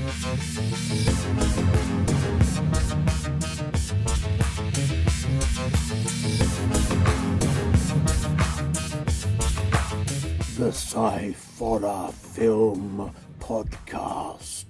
The Sci-Forror Film Podcast.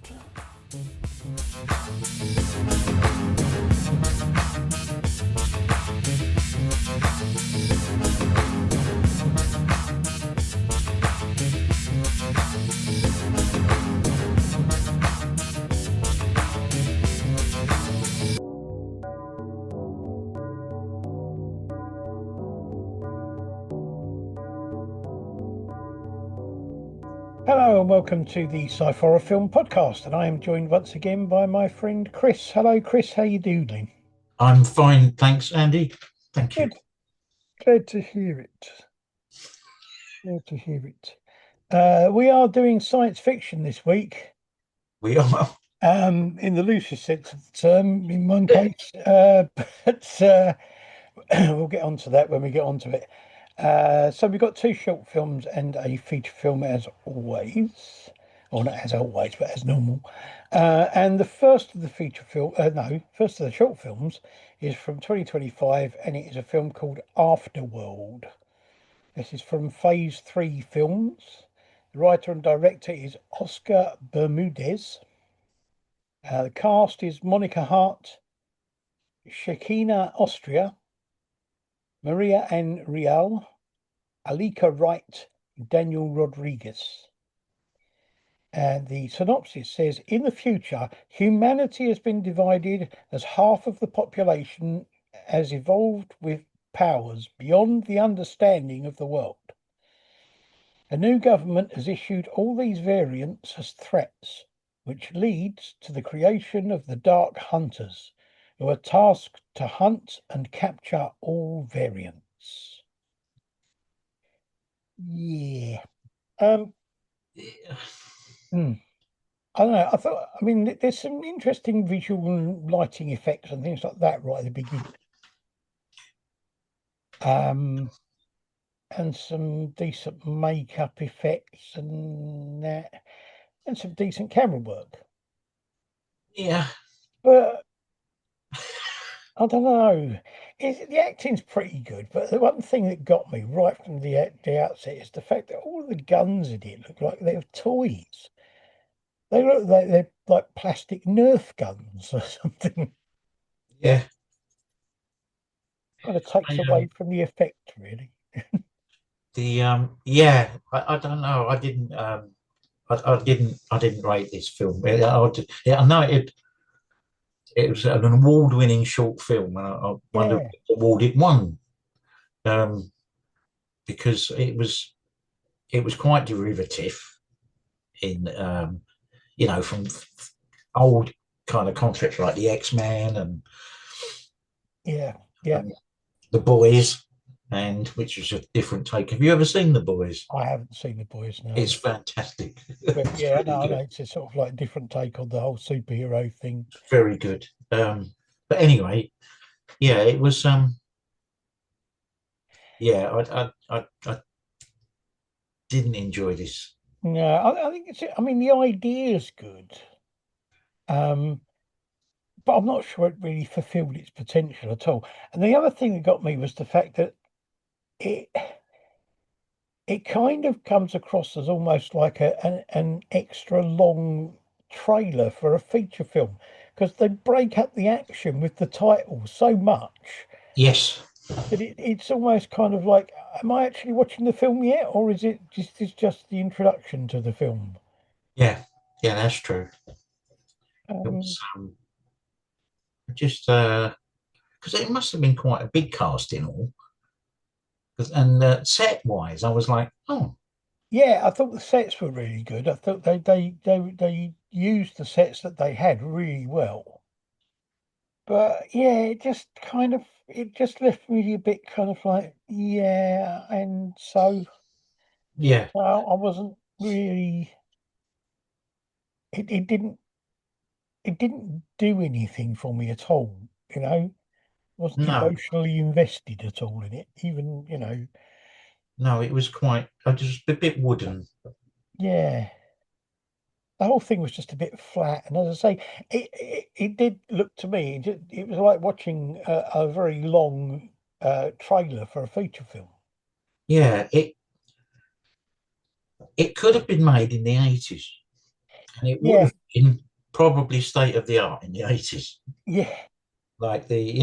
Hello and welcome to the Sci-Forror Film Podcast, and I am joined once again by my friend Chris. Hello, Chris. How you doing? I'm fine, thanks, Andy. Thank you. Good. Glad to hear it. Glad to hear it. We are doing science fiction this week. We are. In the loosest sense of the term, in one case, but we'll get onto that when we get onto it. So we've got two short films and a feature film as always, or not as always, but as normal. And the first of the first of the short films is from 2025, and it is a film called Afterworld. This is from Phase 3 Films. The writer and director is Oscar Bermudez. The cast is Monica Hart, Shekina Austria, Maria Ann Real, Alika Wright, Daniel Rodriguez. And the synopsis says, in the future, humanity has been divided as half of the population has evolved with powers beyond the understanding of the world. A new government has issued all these variants as threats, which leads to the creation of the Dark Hunters, who are tasked to hunt and capture all variants. Yeah. I don't know. I mean, there's some interesting visual and lighting effects and things like that right at the beginning. And some decent makeup effects and that, and some decent camera work. Yeah. But I don't know. The acting's pretty good, but the one thing that got me right from the outset is the fact that all of the guns in it look like they're toys. They look like they're like plastic Nerf guns or something. Yeah. Kind of takes away from the effect, really. I don't know. I didn't rate this film. I know it was an award-winning short film, and I wonder Yeah. what award it won. Because it was quite derivative in from old kind of concepts like the X-Men and Yeah. the Boys, and which was a different take. Have you ever seen The Boys? I haven't seen The Boys, no. It's fantastic. But yeah, no, it's a sort of like different take on the whole superhero thing. Very good. But anyway, yeah, it was. I didn't enjoy this. No, I think it's. I mean, the idea is good, but I'm not sure it really fulfilled its potential at all. And the other thing that got me was the fact that it kind of comes across as almost like an extra long trailer for a feature film, because they break up the action with the title so much Yes. that it's almost kind of like, am I actually watching the film yet, or is it just the introduction to the film? Yeah, that's true. It was just because it must have been quite a big cast in all. And set wise, I was like, oh, Yeah, I thought the sets were really good. I thought they used the sets that they had really well. But yeah, it just left me a bit kind of like, yeah, and so yeah, I wasn't really. It didn't do anything for me at all. Wasn't no, emotionally invested at all in it. Even it was quite just a bit wooden. yeah. the whole thing was just a bit flat. And as I say, it did look to me, it was like watching a very long trailer for a feature film. Yeah, it could have been made in the 80s, and it would Yeah, have been probably state of the art in the 80s, yeah, like the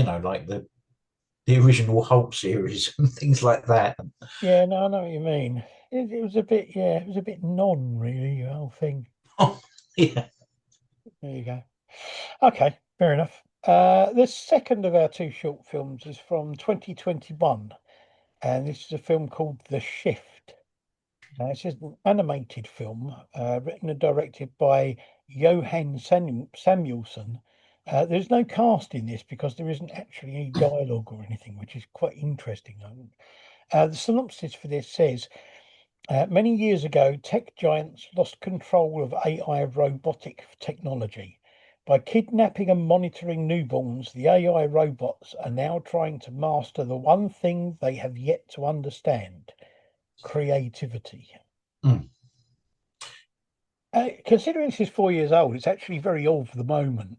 original Hulk series and things like that. yeah. No, I know what you mean. It was a bit, yeah, it was a bit really, the whole thing. Oh, yeah. There you go. Okay, fair enough. The second of our two short films is from 2021, and this is a film called The Shift. This is an animated film written and directed by Johan Samuelson. There's no cast in this because there isn't actually any dialogue or anything, which is quite interesting. The synopsis for this says many years ago, tech giants lost control of AI robotic technology. By kidnapping and monitoring newborns, the AI robots are now trying to master the one thing they have yet to understand: creativity. Mm. Considering this is 4 years old, it's actually very old for the moment.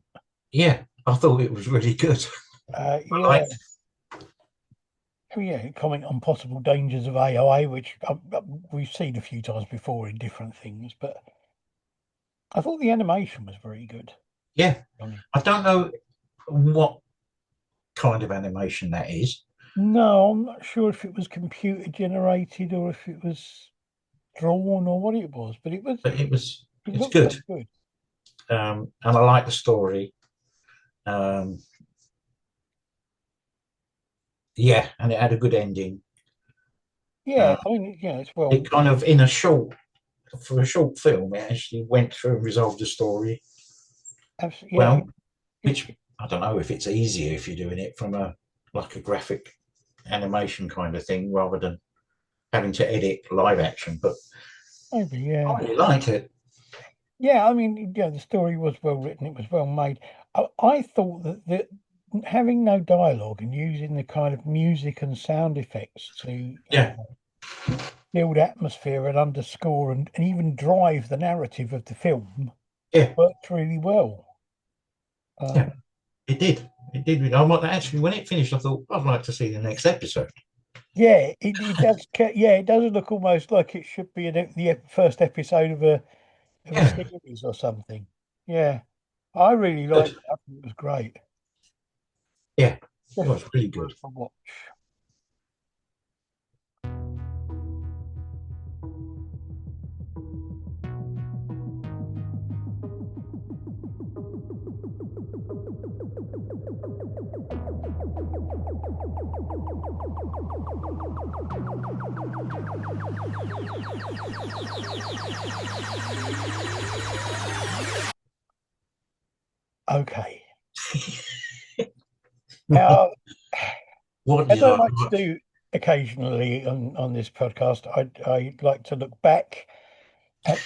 Yeah, I thought it was really good. I Yeah, liked. oh, yeah. Comment on possible dangers of AI, which we've seen a few times before in different things, but I thought the animation was very good. Yeah, Johnny. I don't know what kind of animation that is, No, I'm not sure if it was computer generated or if it was drawn or what it was, but but it it's looked good, very good. and I like the story. Um, yeah, and it had a good ending. Yeah, Uh, I mean, yeah, it's it well, kind of in a short for a short film, it actually went through and resolved the story absolutely, yeah. well, which I don't know if it's easier if you're doing it from a like a graphic animation kind of thing rather than having to edit live action. But Maybe, I yeah. really liked it. Yeah, I mean, yeah, the story was well written, it was well made. I thought that having no dialogue and using the kind of music and sound effects to Yeah, build atmosphere and underscore and even drive the narrative of the film yeah, worked really well. yeah. Um, It did. It did. Actually, when it finished, I thought I'd like to see the next episode. yeah, it does. Yeah, it does look almost like it should be the first episode of a Yeah, series or something. Yeah, I really liked good. it. I think it was great. Yeah, it was Definitely really worth good. a watch. Okay. Now, What did as you I like like to to watch? do occasionally on this podcast, I like to look back at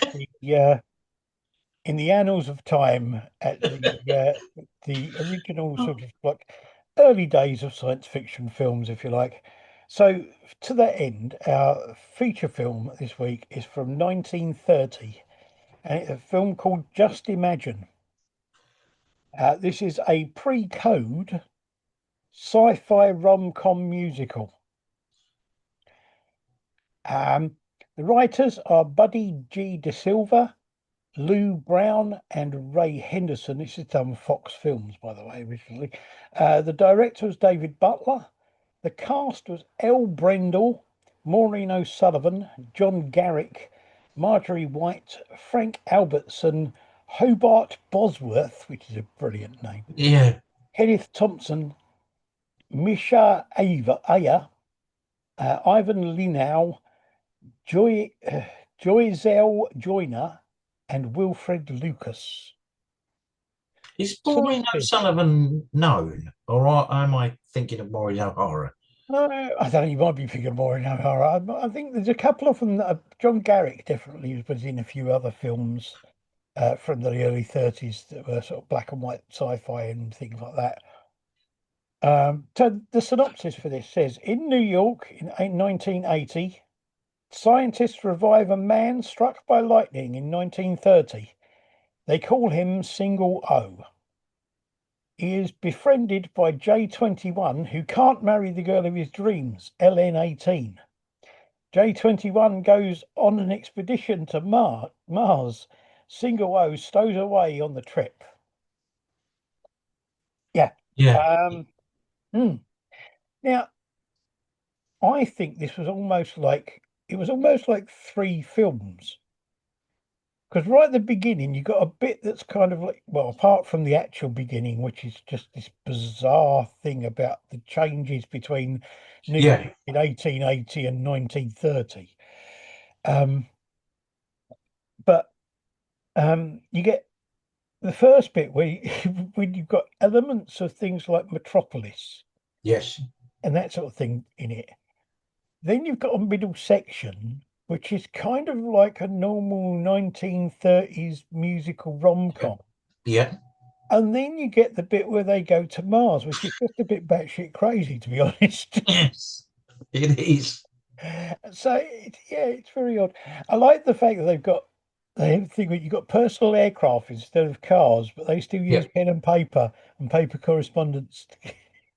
in the annals of time at the original sort of like early days of science fiction films, if you like. So to that end, our feature film this week is from 1930, and it's a film called Just Imagine. This is a pre-code sci-fi rom-com musical. Um, the writers are Buddy G. De Silva, Lou Brown, and Ray Henderson. This is done Fox Films, by the way, originally. The director was David Butler. The cast was Elle Brendel, Maureen O'Sullivan, John Garrick, Marjorie White, Frank Albertson, Hobart Bosworth, which is a brilliant name, Yeah, Kenneth Thompson, Misha Ayer, Ivan Linow, Joyzel Joyner, and Wilfred Lucas. is Maureen Synopsis. O'Sullivan known, or am I thinking of Maureen O'Hara? No, I don't know. You might be thinking more in O'Hara. I think there's a couple of them that John Garrick definitely was in a few other films from the early 30s that were sort of black and white sci-fi and things like that. So the synopsis for this says in New York in 1980, scientists revive a man struck by lightning in 1930. They call him Single O. He is befriended by J21, who can't marry the girl of his dreams, LN18. J21 goes on an expedition to Mars. Single O stows away on the trip. Yeah. Yeah. Um, hmm. Now, I think this was almost like it was almost like three films. Because right at the beginning, you got a bit that's kind of like, well, apart from the actual beginning, which is just this bizarre thing about the changes between New York Yeah. in 1880 and 1930. Um, but you get the first bit where when you've got elements of things like Metropolis Yes. and that sort of thing in it. Then you've got a middle section, which is kind of like a normal 1930s musical Yeah. rom-com. Yeah. And then you get the bit where they go to Mars, which is just a bit batshit crazy, to be honest. Yes. It is. So yeah, it's very odd. I like the fact that they have a thing where you've got personal aircraft instead of cars, but they still Yeah. use pen and paper correspondence.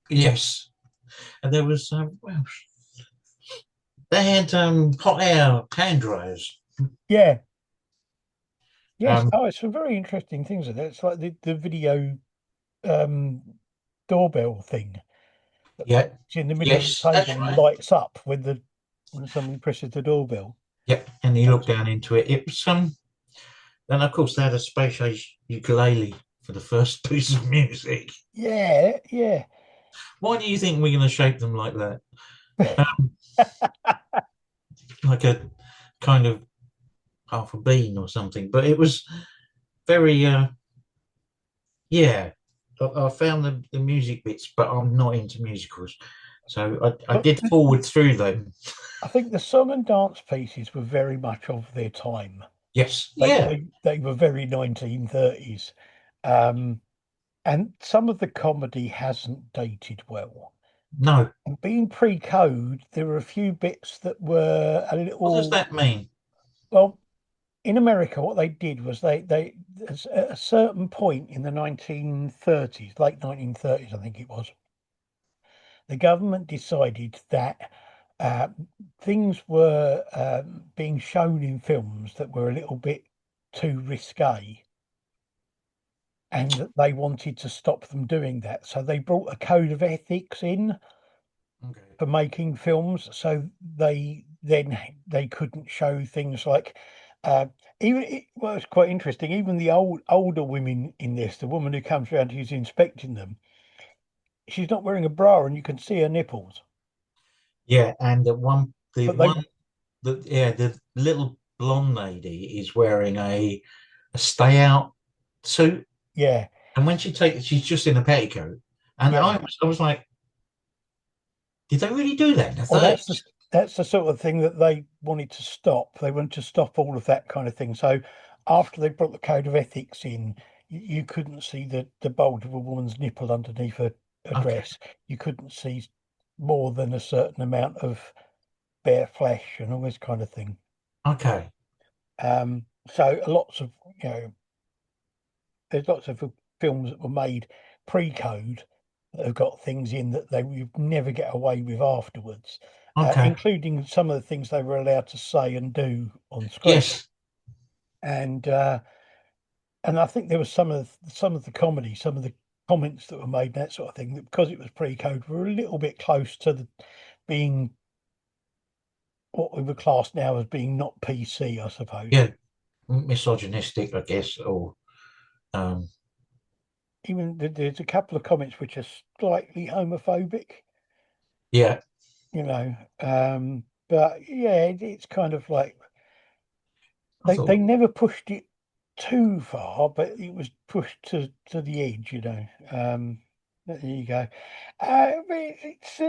Yes. And there was well, they had hot air hand dryers. Yeah, yes. Um, Oh, it's some very interesting things. It's like the video um doorbell thing that yeah. it's in the middle of the Yes, table that's and right. lights up when somebody presses the doorbell. Yeah. And you look down into it. It was and of course they had a space age ukulele for the first piece of music. Yeah, yeah. Why do you think we're going to shape them like that? Um, like a kind of half a bean or something. But it was very, yeah. I found the music bits, but I'm not into musicals. So I But did forward through them. I think the song and dance pieces were very much of their time. Yes. They Yeah. they, they were very 1930s. Um, and some of the comedy hasn't dated well. No. And being pre-code, there were a few bits that were a What does little, that mean? well, in America, what they did was at a certain point in the 1930s, late 1930s, I think it was, the government decided that uh, things were being shown in films that were a little bit too risque, and that they wanted to stop them doing that. So they brought a code of ethics in Okay. for making films. So they couldn't show things like uh, well, it's quite interesting. Even the older women in this, the woman who comes around who's inspecting them, she's not wearing a bra, and you can see her nipples. Yeah, and the But they, one, the little blonde lady is wearing a stay out suit, yeah, and when she's just in a petticoat, and yeah. I was like, did they really do that in the Well, 30s? that's the sort of thing that they wanted to stop. They wanted to stop all of that kind of thing. So after they brought the code of ethics in, you couldn't see the bulge of a woman's nipple underneath a Okay, dress. You couldn't see more than a certain amount of bare flesh and all this kind of thing. okay, So lots of there's lots of films that were made pre-code that have got things in that they would never get away with afterwards, okay. including some of the things they were allowed to say and do on screen. Yes, And uh, and I think there was some of the comedy, some of the comments that were made, and that sort of thing, that because it was pre-code, were a little bit close to being what we would class now as being not PC, I suppose. yeah, misogynistic, I guess, or um, Even there's a couple of comments which are slightly homophobic, yeah. you know. But yeah, it's kind of like I they thought, never pushed it too far, but it was pushed to the edge, you know. There you go. But it's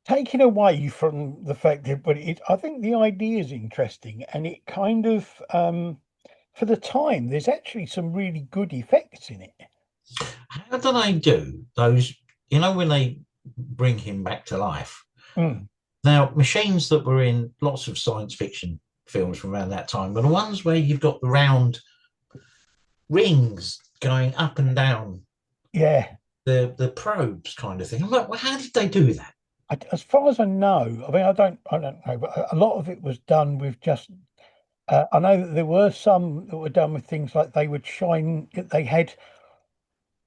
taken away from the fact that, but I think the idea is interesting, and it kind of, for the time, there's actually some really good effects in it. how do they do those? You know, when they bring him back to life. Mm, Now, machines that were in lots of science fiction films from around that time, but the ones where you've got the round rings going up and down Yeah. the probes kind of thing. I'm like, well, how did they do that? As far as I know, I mean, I don't know, but a lot of it was done with just. I know that there were some that were done with things like they would shine. They had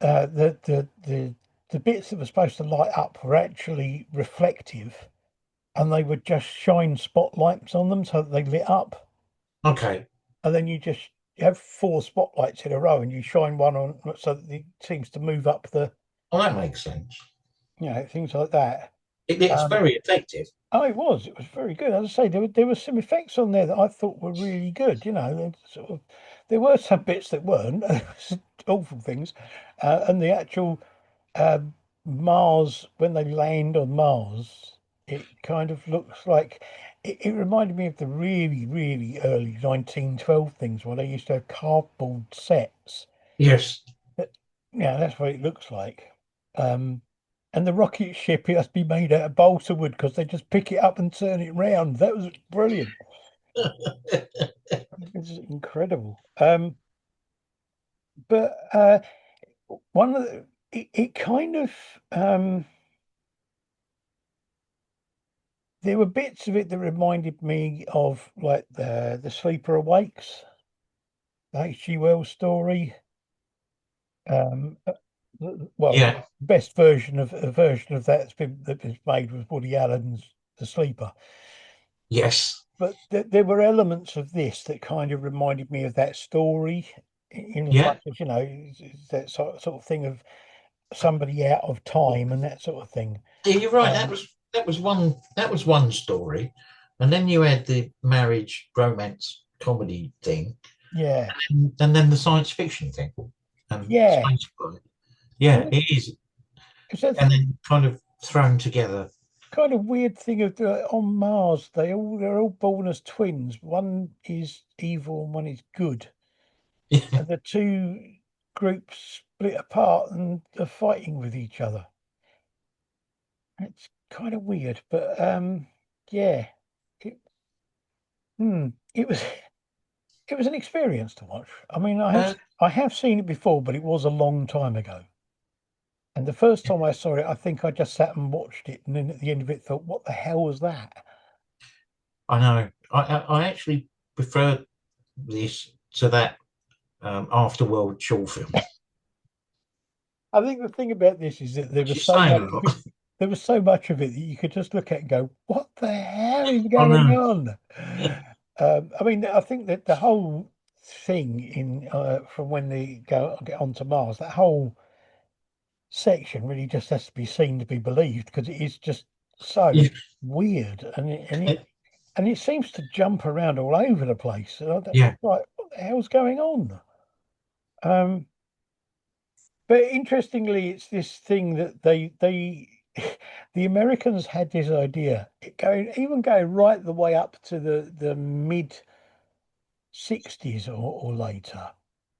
the bits that were supposed to light up were actually reflective, and they would just shine spotlights on them so that they lit up. Okay, And then you have four spotlights in a row, and you shine one on so that it seems to move up well, that makes sense. things like that. It's Um, very effective. Oh, it was. It was very good. As I say, there were some effects on there that I thought were really good. There were some bits that weren't. Awful things, and the actual uh, Mars when they land on Mars, it kind of looks like it reminded me of the really, really early 1912 things where they used to have cardboard sets. Yes. That, yeah, that's what it looks like. Um, and the rocket ship, it has to be made out of balsa wood because they just pick it up and turn it round. That was brilliant. It's incredible. But one of it kind of there were bits of it that reminded me of like the Sleeper Awakes, the H.G. Wells story. Um, uh, well, Yeah. best version of a version of that was made was Woody Allen's The Sleeper. Yes. But there were elements of this that kind of reminded me of that story, in as Yeah. much as it's that sort of thing of somebody out of time and that sort of thing. Yeah, you're right. Um, That was one story, and then you had the marriage romance comedy thing, yeah, and then the science fiction thing, and yeah. space. Yeah, And it is, it's that and then kind of thrown together. kind of weird thing of on Mars, they're all born as twins. One is evil and one is good, and the two groups split apart and are fighting with each other. It's kind of weird, but yeah, it, it was it was an experience to watch. I mean, Uh, I have seen it before, but it was a long time ago. And the first time I saw it, I think I just sat and watched it, and then at the end of it, thought, "What the hell was that?" I know. I actually prefer this to that Afterworld short film. I think the thing about this is that there Which was is so saying much a of lot. it. There was so much of it that you could just look at and go, "What the hell is I going know. on?" I mean, I think that the whole thing in from when they get onto Mars, that whole section really just has to be seen to be believed because it is just Yeah, so weird, and it seems to jump around all over the place. And yeah. like, what the hell's going on? Um, but interestingly, it's this thing that they the Americans had this idea, going right the way up to the mid 60s or later,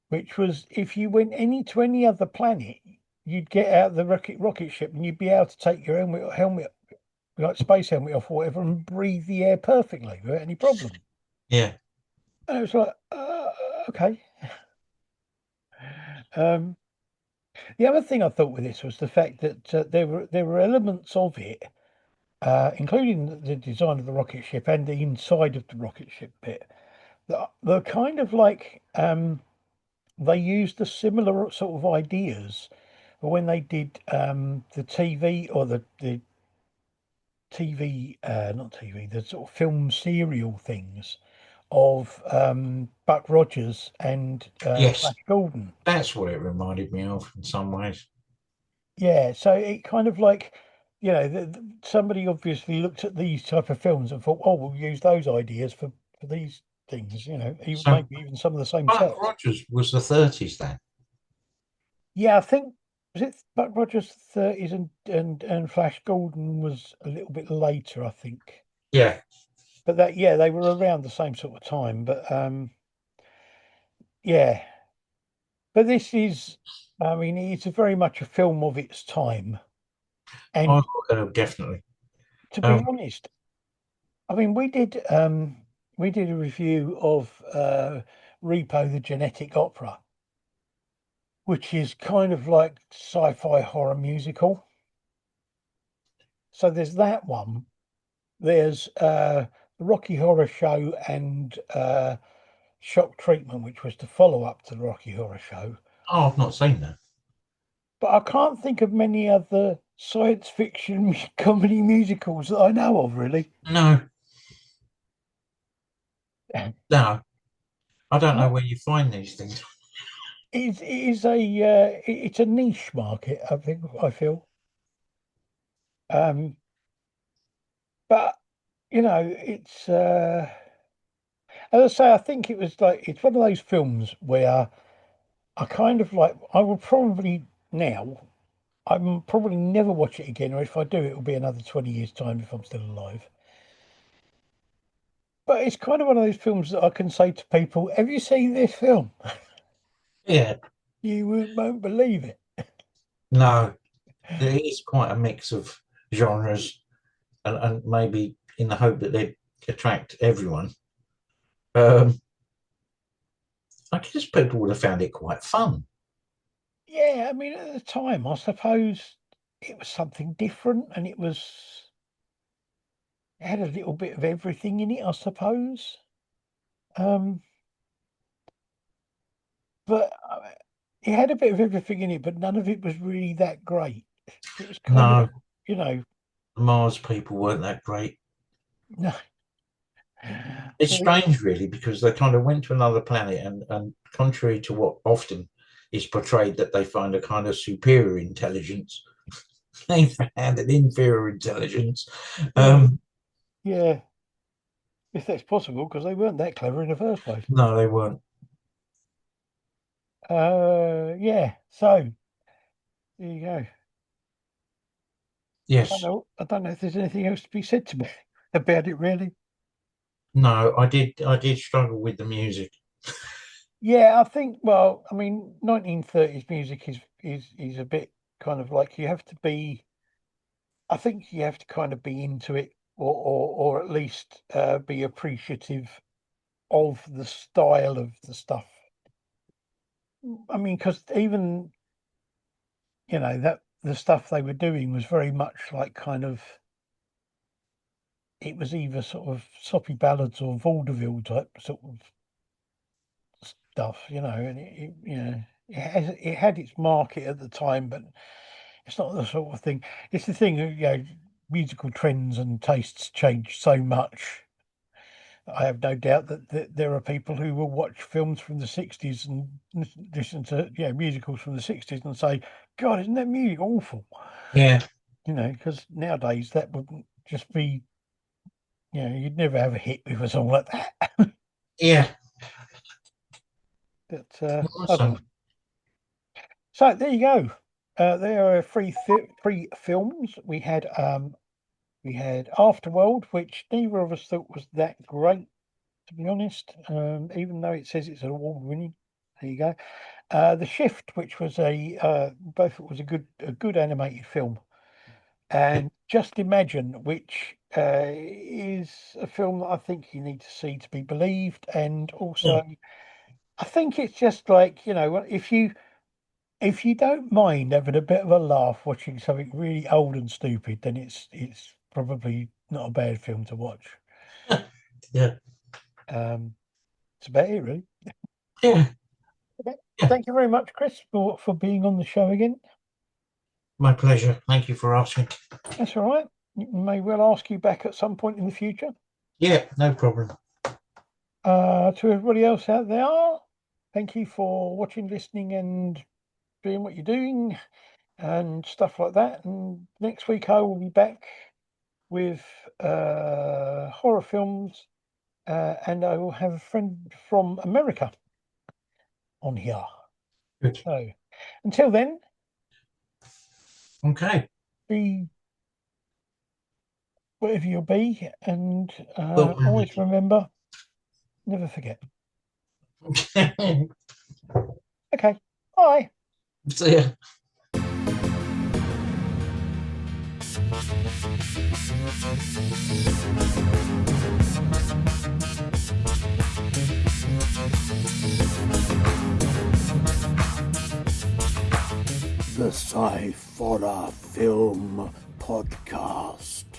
which was if you went to any other planet, you'd get out the rocket ship and you'd be able to take your helmet like space helmet off or whatever and breathe the air perfectly without any problem. Yeah. And it was like, okay. Um, the other thing I thought with this was the fact that there were elements of it, including the design of the rocket ship and the inside of the rocket ship bit, that they're kind of like they used the similar sort of ideas when they did the TV or the TV, not TV, the sort of film serial things of Buck Rogers and Yes. Flash Gordon. That's what it reminded me of in some ways. Yeah, so it kind of like, somebody obviously looked at these type of films and thought, oh, we'll use those ideas for these things, even, So maybe even some of the same Buck sets. Rogers was the 30s then. Yeah, I think was it Buck Rogers 30s and Flash Gordon was a little bit later, I think. Yeah. But that yeah, they were around the same sort of time. But yeah. But this is I mean, it's a very much a film of its time. Oh, And definitely. to be Um, honest, I mean we did. we did a review of Repo the Genetic Opera, which is kind of like sci-fi horror musical. So there's that one. There's the Rocky Horror Show and Shock Treatment, which was the follow-up to the Rocky Horror Show. Oh, I've not seen that. But I can't think of many other science fiction comedy musicals that I know of, really. No, It no, I don't know where you find these things. is a it's a niche market, I think. I feel, um, but it's as I say, I think it was like it's one of those films where I kind of like. I will probably now. I'm probably never watch it again, or if I do, it will be another 20 years' time if I'm still alive. But it's kind of one of those films that I can say to people, "Have you seen this film? Yeah, You won't believe it." no, there is quite a mix of genres, and maybe in the hope that they attract everyone. Um, I guess people would have found it quite fun. Yeah, I mean, at the time, I suppose it was something different, and it had a little bit of everything in it, I suppose. Um, but it had a bit of everything in it, but none of it was really that great. It was kind of, No, you know, Mars people weren't that great. no. It's Well, strange, really, because they kind of went to another planet, and contrary to what often is portrayed, that they find a kind of superior intelligence, they found an inferior intelligence. well, Um, yeah, if that's possible, because they weren't that clever in the first place. no, they weren't. Yeah. So there you go. I don't Yes, know. I don't know if there's anything else to be said to me about it, really. no, I did struggle with the music. Yeah, I think. Well, I mean, 1930s music is a bit kind of like you have to be. I think you have to kind of be into it, or at least be appreciative of the style of the stuff. I mean, because even that the stuff they were doing was very much like kind of it was either sort of soppy ballads or vaudeville type sort of stuff, and it had its market at the time, but it's not the sort of thing. It's the thing, musical trends and tastes change so much. I have no doubt that there are people who will watch films from the 60s and listen to musicals from the 60s and say, "God, isn't that music awful?" Yeah, Because nowadays that wouldn't just be, you'd never have a hit with a song like that. yeah, But I don't know. awesome. So there you go. There are three films. We had Afterworld, which neither of us thought was that great, to be honest. Even though it says it's an award winning. There you go. The Shift, which was both it was a good animated film, and Just Imagine, which is a film that I think you need to see to be believed, and Yeah, also I think it's just like if you don't mind having a bit of a laugh watching something really old and stupid, then it's probably not a bad film to watch. yeah, Um, it's about it, really. yeah, Okay. yeah. Thank you very much, Chris, for being on the show again. My pleasure. Thank you for asking. That's all right. You may well ask you back at some point in the future. Yeah, no problem. To everybody else out there, thank you for watching, listening, and doing what you're doing and stuff like that. And next week I will be back with horror films, and I will have a friend from America on here. Good. So until then, Okay. be whatever you'll be, and Well, always remember, never forget. Okay, bye. see ya. Sciforror Film Podcast.